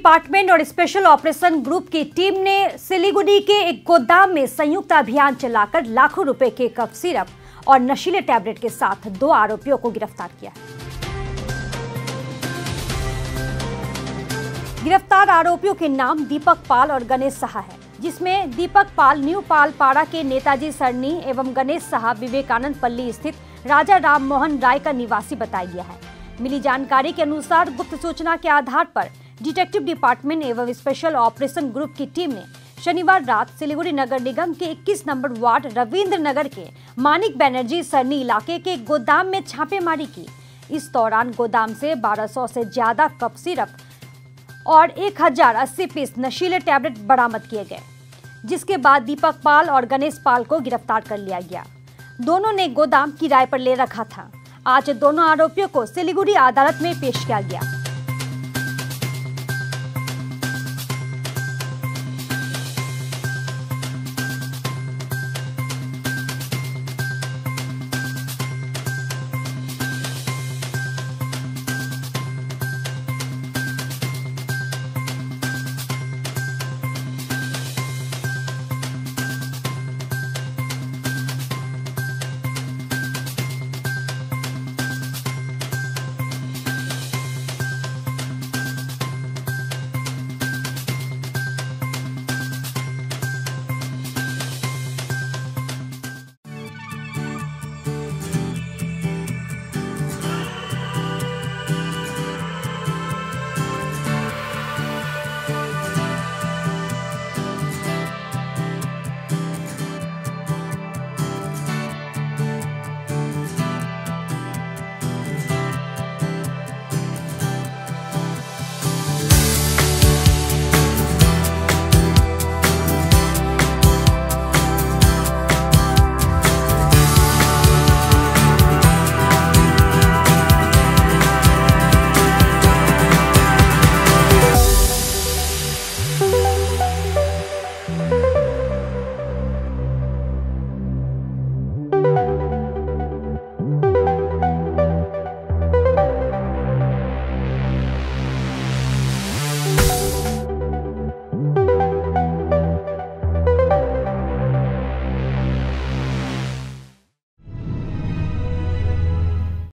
Department और special operation group की team ने सिलीगुड़ी के एक गोदाम में संयुक्त अभियान चलाकर लाखों रुपए के कफ सिरप और नशीले टैबलेट के साथ 2 आरोपियों को गिरफ्तार किया। गिरफ्तार आरोपियों के नाम दीपक पाल और गणेश साहा है, जिसमें दीपक पाल न्यू पालपाड़ा के नेताजी सरनी एवं गणेश साहा विवेकानंद पल्ली स्थित राजा राम मोहन राय का निवासी बताया गया है। मिली जानकारी के अनुसार गुप्त सूचना के आधार पर डिटेक्टिव डिपार्टमेंट एवं स्पेशल ऑपरेशन ग्रुप की टीम ने शनिवार रात सिलीगुड़ी नगर निगम के 21 नंबर वार्ड रविंद्र नगर के मानिक बनर्जी सरनी इलाके के गोदाम में छापेमारी की। इस दौरान गोदाम से 1200 से ज्यादा कफ सिरप और 1080 पीस नशीले टैबलेट बरामद किए गए, जिसके बाद दीपक पाल और गणेश पाल को गिरफ्तार कर लिया गया। दोनों ने गोदाम किराए पर ले रखा था। आज दोनों आरोपियों को सिलीगुड़ी अदालत में पेश किया गया।